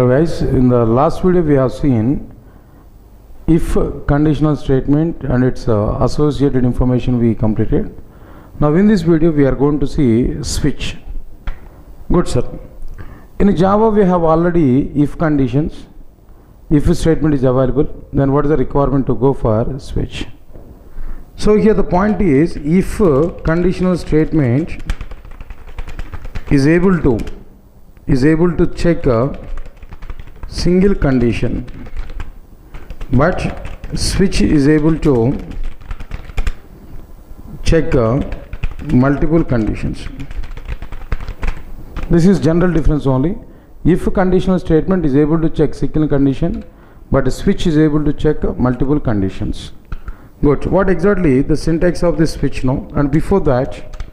Hello guys, in the last video we have seen if conditional statement and its associated information we completed. Now in this video we are going to see switch. Good sir. In Java we have already if conditions. If a statement is available, then what is the requirement to go for switch? So here the point is, if a conditional statement is able to check a single condition, but switch is able to check multiple conditions. This is general difference only. If a conditional statement is able to check single condition, but a switch is able to check multiple conditions. Good. What exactly the syntax of this switch now? And before that,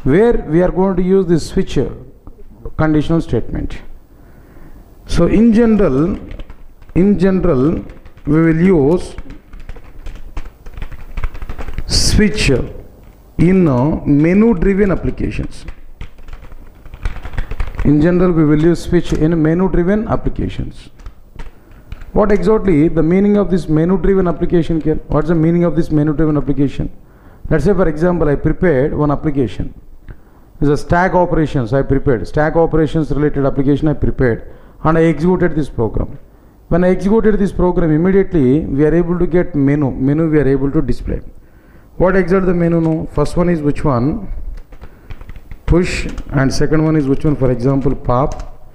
where we are going to use this switch conditional statement. So in general, we will use switch in menu-driven applications. In general, we will use switch in menu-driven applications. What exactly the meaning of this menu-driven application here? What's the meaning of this menu-driven application? Let's say, for example, I prepared one application. It's a stack operations I prepared. Stack operations related application I prepared, and I executed this program. When I executed this program, immediately we are able to get menu. Menu we are able to display. What exactly the menu now? First one is which one? Push, and second one is which one? For example, pop.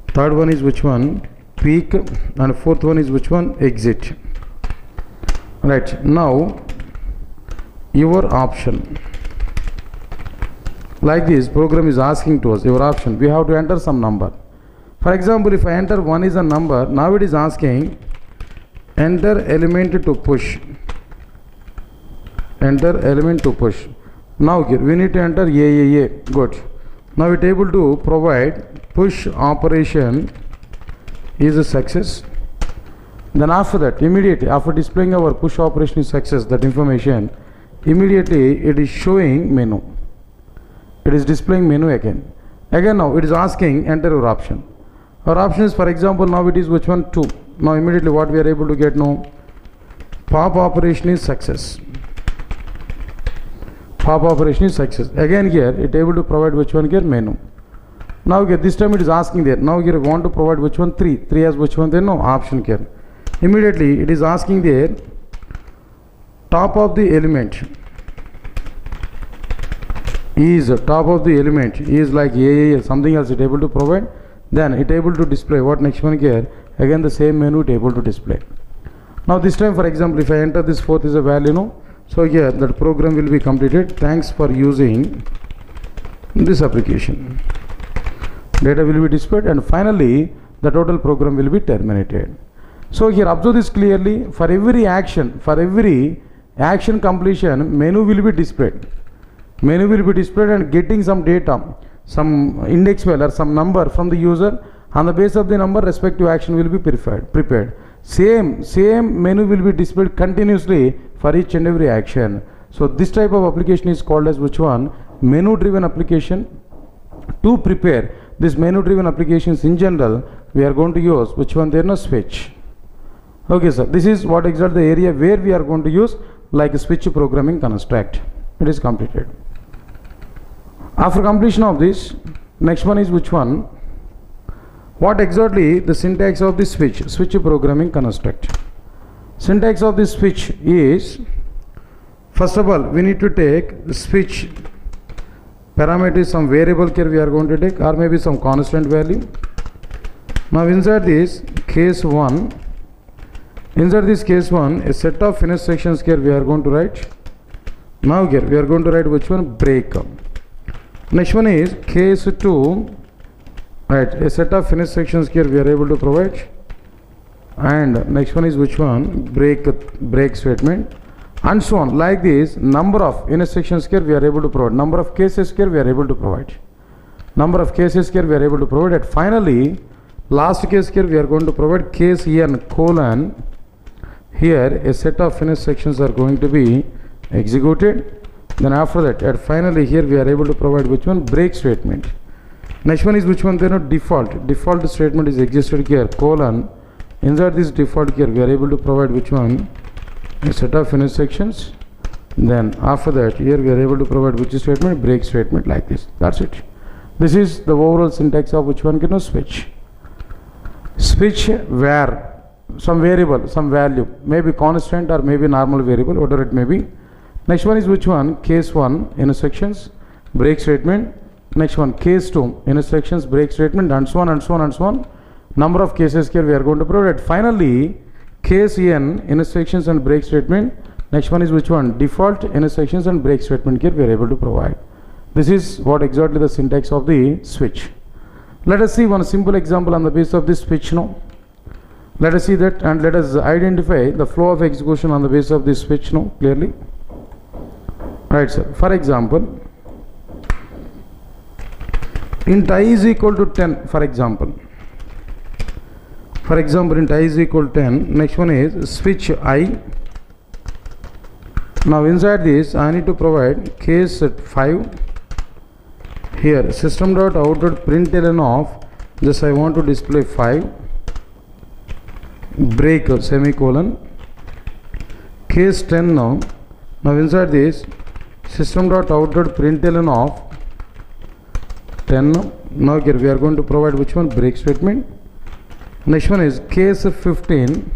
Third one is which one? Peek, and fourth one is which one? Exit. Right, now your option. Like this, program is asking to us your option. We have to enter some number. For example, if I enter 1 is a number, now it is asking enter element to push. Enter element to push. Now here we need to enter A. Good. Now it able to provide push operation is a success. Then after that, immediately after displaying our push operation is success, that information, immediately it is showing menu. It is displaying menu again. Again now it is asking enter your option. Our option is, for example, now it is which one? 2. Now immediately what we are able to get now? Pop operation is success. Pop operation is success. Again here it able to provide which one here? Menu. Now here this time it is asking there. Now here we want to provide which one? 3. 3 has which one? Then no option here. Immediately it is asking there top of the element is like A, something else it able to provide. Then it able to display what next one here? Again the same menu it able to display. Now this time, for example, if I enter this 4th is a value, no? So here that program will be completed. Thanks for using this application. Data will be displayed, and finally the total program will be terminated. So here observe this clearly. For every action completion, menu will be displayed. Menu will be displayed and getting some data, some index value or some number from the user. On the base of the number, respective action will be prepared. Same menu will be displayed continuously for each and every action. So this type of application is called as which one? Menu driven application. To prepare this menu driven applications in general, we are going to use which one? There no switch. Okay sir, this is what exactly the area where we are going to use like a switch programming construct. It is completed. After completion of this, next one is which one? What exactly the syntax of the switch programming construct? Syntax of this switch is, first of all, we need to take the switch parameter, some variable here we are going to take, or maybe some constant value. Now inside this case 1, a set of finish sections here we are going to write. Now here we are going to write which one? Break. Next one is case 2, right, a set of finish sections here we are able to provide, and next one is which one? Break statement, and so on. Like this, number of intersections here we are able to provide, number of cases here we are able to provide, and finally last case here we are going to provide case n colon. Here a set of finish sections are going to be executed. Then after that, and finally here we are able to provide which one? Break statement. Next one is which one? Then default statement is existed here, colon. Inside this default here we are able to provide which one? A set of intersections. Then after that here we are able to provide which statement? Break statement, like this. That's it. This is the overall syntax of which one? Switch. Switch where some variable, some value, maybe constant or maybe normal variable, whatever it may be. Next one is which one? Case 1 intersections, break statement. Next one, case 2 intersections, break statement, and so on and so on and so on. Number of cases here we are going to provide. Finally, case n intersections and break statement. Next one is which one? Default intersections and break statement here we are able to provide. This is what exactly the syntax of the switch. Let us see one simple example on the basis of this switch now. Let us see that, and let us identify the flow of execution on the basis of this switch now clearly. Right, sir. For example, int I is equal to 10, for example. Int I is equal to 10. Next one is switch I. Now inside this I need to provide case 5. Here system.out.println of, just I want to display 5, break semicolon, case 10 now. Now inside this system.out.println of 10. Now here we are going to provide which one? Break statement. Next one is case 15,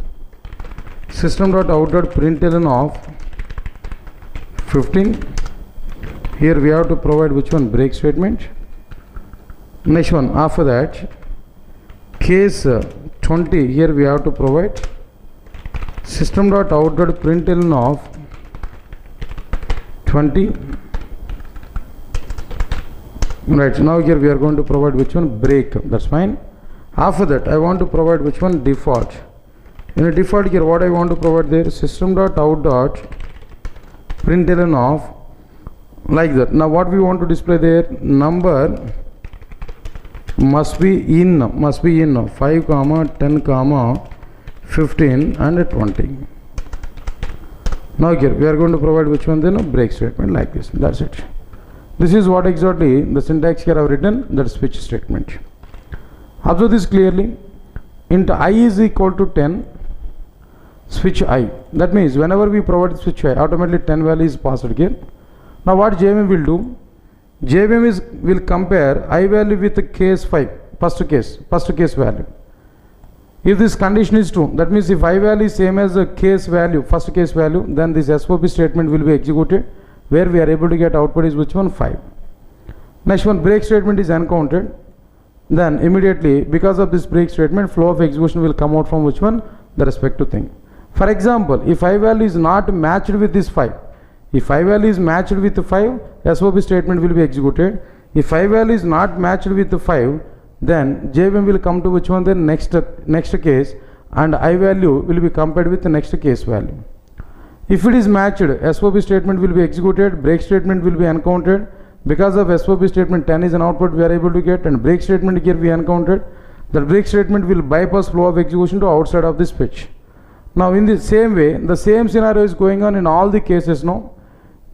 system.out.println of 15. Here we have to provide which one? Break statement. Next one, after that, case 20, here we have to provide system.out.println of 20. Right, now here we are going to provide which one? Break. That's fine. After that, I want to provide which one? Default. In a default here, what I want to provide there? System.out.println of, like that. Now what we want to display there? Number must be in 5, 10, 15 and 20. Now here we are going to provide which one? Then break statement, like this. That's it. This is what exactly the syntax here I have written, that switch statement. Observe this clearly. Int I is equal to 10, switch I. That means whenever we provide switch I, automatically 10 value is passed here. Now what JVM will do? JVM will compare I value with the case 5, first case value. If this condition is true, that means if I value is same as the case value, first case value, then this SOP statement will be executed, where we are able to get output is which one? 5. Next one, break statement is encountered. Then immediately, because of this break statement, flow of execution will come out from which one? The respective thing. For example, if I value is not matched with this 5, if I value is matched with 5, SOP statement will be executed. If I value is not matched with 5, then JVM will come to which one? Then next case, and I value will be compared with the next case value. If it is matched, SOP statement will be executed, break statement will be encountered. Because of SOP statement 10 is an output we are able to get, and break statement here we encountered. The break statement will bypass flow of execution to outside of this switch. Now in the same way, the same scenario is going on in all the cases now.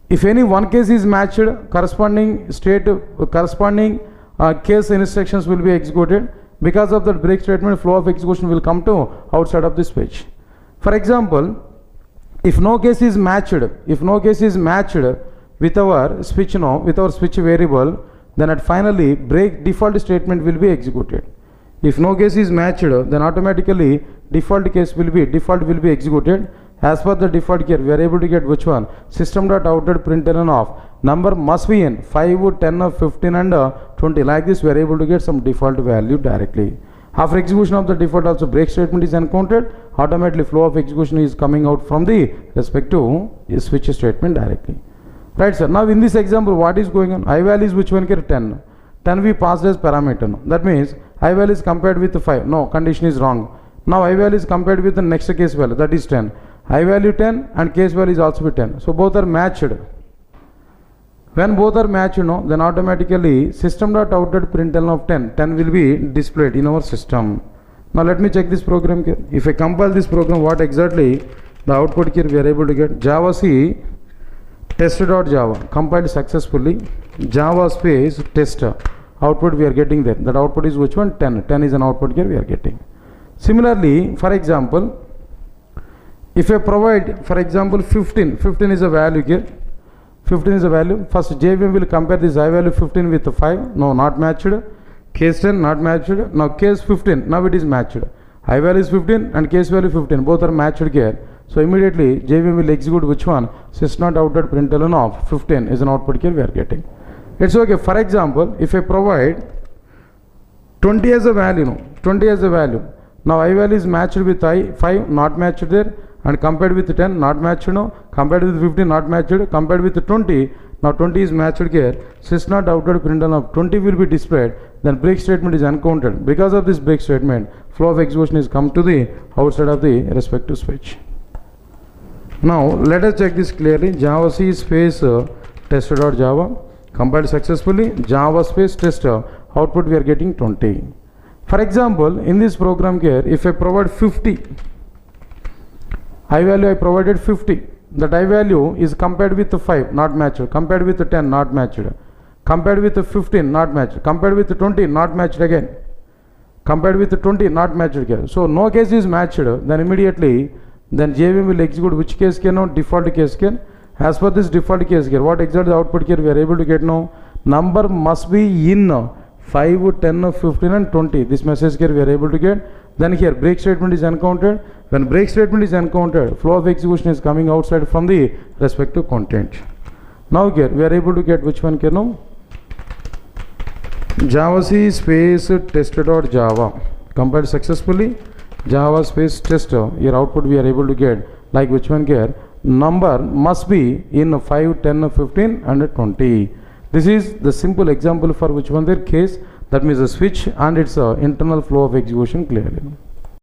If any one case is matched, corresponding case instructions will be executed. Because of the break statement, flow of execution will come to outside of this switch. For example, if no case is matched with our switch variable, then at finally break default statement will be executed. If no case is matched, then automatically default will be executed. As per the default here, we are able to get which one? System.out.println of number must be in 5, 10, 15 and 20. Like this, we are able to get some default value directly. After execution of the default, also break statement is encountered. Automatically flow of execution is coming out from the respective switch statement directly. Right, sir. Now in this example, what is going on? I value is which one here? 10. 10 we passed as parameter. No. That means I value is compared with 5. No, condition is wrong. Now I value is compared with the next case value, that is 10. I value 10 and case value is also 10. So both are matched. When both are matched, then automatically system.out.println of 10 will be displayed in our system. Now let me check this program here. If I compile this program, what exactly the output here we are able to get? Java C test.java compiled successfully. Java space test. output we are getting there. That output is which one? 10. 10 is an output here we are getting. Similarly, for example, if I provide, for example, 15, 15 is a value here. 15 is a value. First JVM will compare this I value 15 with 5. No, not matched. Case 10 not matched. Now case 15, now it is matched. I value is 15 and case value 15, both are matched here. So immediately JVM will execute which one? Sys.out.println of 15 is an output here we are getting. It's okay. For example, if I provide 20 as a value, no, 20 as a value. Now I value is matched with I 5, not matched there, and compared with 10, not matched, no, compared with 15, not matched, compared with 20, now 20 is matched here. Sys.out.println of 20 will be displayed, then break statement is uncounted. Because of this break statement, flow of execution is come to the outside of the respective switch. Now let us check this clearly. Java C space test.java compiled successfully. Java space test output we are getting 20. For example, in this program here, if I provide 50, I value I provided 50. That I value is compared with 5, not matched. Compared with 10, not matched. Compared with 15, not matched. Compared with 20, not matched again. Compared with 20, not matched again. So no case is matched. Then immediately, then JVM will execute which case here now? Default case here. As per this default case here, what exactly the output here we are able to get now? Number must be in 5, 10, 15 and 20. This message here we are able to get. Then here break statement is uncounted. When break statement is uncounted, flow of execution is coming outside from the respective content. Now here we are able to get which one here now? Java C space test.java compiled successfully. Java space test, here output we are able to get like which one here? Number must be in 5, 10, 15 and 20. This is the simple example for which one their case, that means a switch and its internal flow of execution clearly.